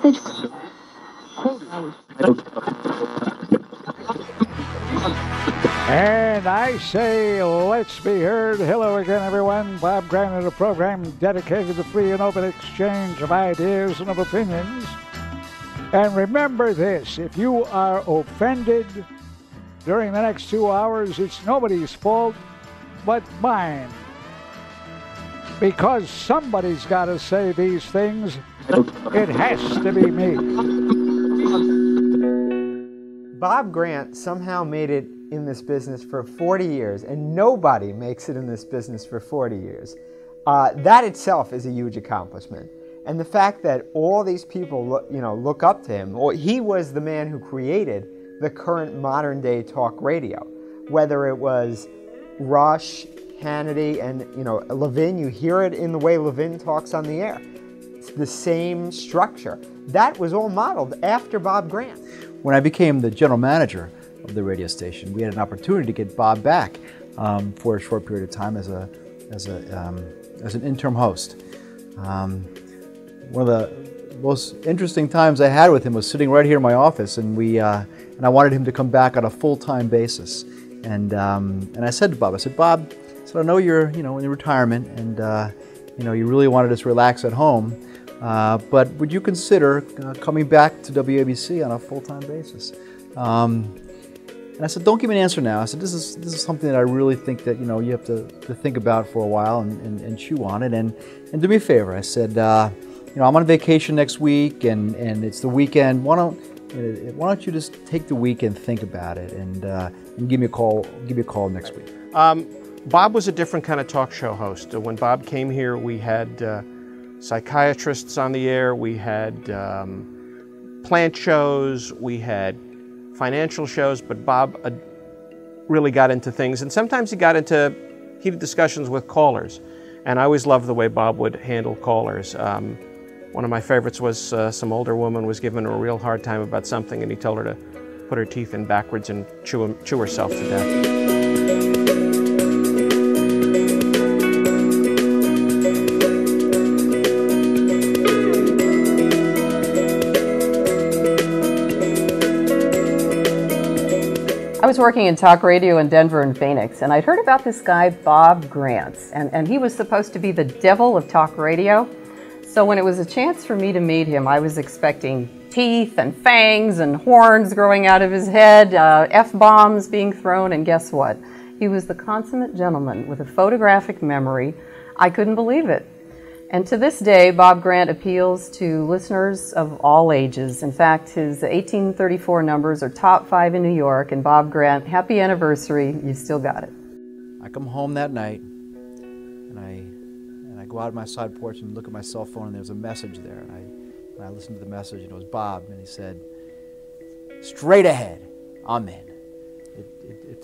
And I say, let's be heard. Hello again, everyone. Bob Grant, a program dedicated to the free and open exchange of ideas and of opinions. And remember this, if you are offended during the next 2 hours, it's nobody's fault but mine. Because somebody's got to say these things. It has to be me. Bob Grant somehow made it in this business for 40 years, and nobody makes it in this business for 40 years. That itself is a huge accomplishment. And the fact that all these people look up to him, or he was the man who created the current modern day talk radio. Whether it was Rush, Hannity, and Levin, you hear it in the way Levin talks on the air. It's the same structure. That was all modeled after Bob Grant. When I became the general manager of the radio station, we had an opportunity to get Bob back for a short period of time as an interim host. One of the most interesting times I had with him was sitting right here in my office, and I wanted him to come back on a full-time basis. And I said to Bob, Bob, I know you're in retirement, and you really wanted us to relax at home, but would you consider coming back to WABC on a full-time basis? And I said, don't give me an answer now. I said, this is something that I really think that you have to think about for a while and chew on it. And do me a favor. I said, I'm on vacation next week, and it's the weekend. Why don't you just take the week and think about it, and give me a call. Give me a call next week. Bob was a different kind of talk show host. When Bob came here, we had psychiatrists on the air. We had plant shows. We had financial shows. But Bob really got into things, and sometimes he got into heated discussions with callers. And I always loved the way Bob would handle callers. One of my favorites was some older woman was giving her a real hard time about something, and he told her to put her teeth in backwards and chew herself to death. I was working in talk radio in Denver and Phoenix, and I'd heard about this guy, Bob Grant, and he was supposed to be the devil of talk radio. So when it was a chance for me to meet him, I was expecting teeth and fangs and horns growing out of his head, F-bombs being thrown, and guess what? He was the consummate gentleman with a photographic memory. I couldn't believe it. And to this day, Bob Grant appeals to listeners of all ages. In fact, his 1834 numbers are top 5 in New York, and Bob Grant, happy anniversary, you still got it. I come home that night, and I go out on my side porch and look at my cell phone, and there's a message there. And I listened to the message, and it was Bob, and he said, "Straight ahead, I'm in." It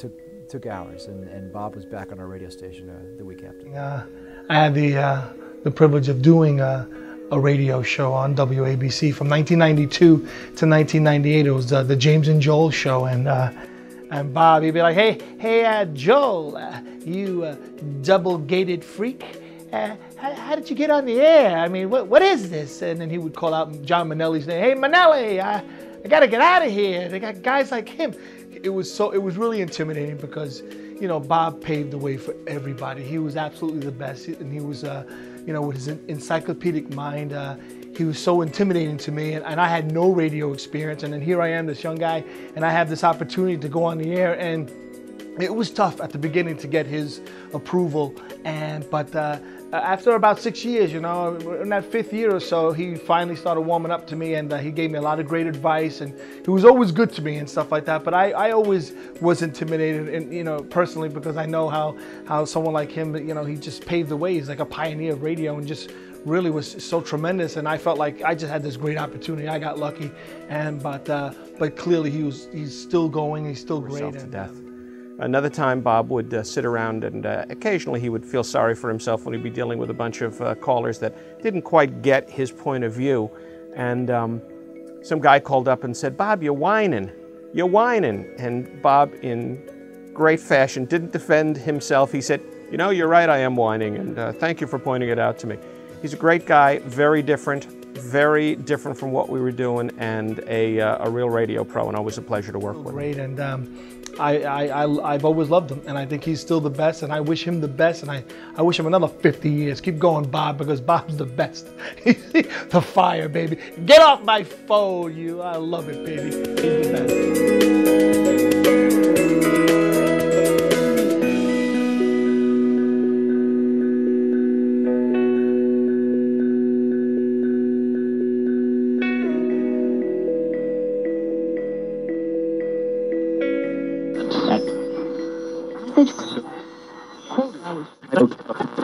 took hours, and Bob was back on our radio station the week after. I had the privilege of doing a radio show on WABC from 1992 to 1998. It was the James and Joel show, and Bob, he'd be like, "Hey, Joel, you double-gated freak. How did you get on the air? I mean, what is this?" And then he would call out John Manelli's name. "Hey, Manelli, I got to get out of here. They got guys like him." It was really intimidating because, Bob paved the way for everybody. He was absolutely the best, and he was, with his encyclopedic mind, he was so intimidating to me, and I had no radio experience. And then here I am, this young guy, and I have this opportunity to go on the air, and it was tough at the beginning to get his approval, but after about 6 years, in that 5th year or so, he finally started warming up to me, and he gave me a lot of great advice, and he was always good to me and stuff like that. But I always was intimidated, and personally, because I know how someone like him, he just paved the way. He's like a pioneer of radio, and just really was so tremendous. And I felt like I just had this great opportunity. I got lucky, but clearly he's still going. He's still great. To death. Another time, Bob would sit around, and occasionally he would feel sorry for himself when he'd be dealing with a bunch of callers that didn't quite get his point of view. And some guy called up and said, "Bob, you're whining. You're whining." And Bob, in great fashion, didn't defend himself. He said, "You're right, I am whining, and thank you for pointing it out to me." He's a great guy, very different from what we were doing, and a real radio pro, and always a pleasure to work with him. Great, and I've always loved him, and I think he's still the best, and I wish him the best, and I wish him another 50 years. Keep going, Bob, because Bob's the best. The fire, baby. Get off my phone, you. I love it, baby. He's the best. Message.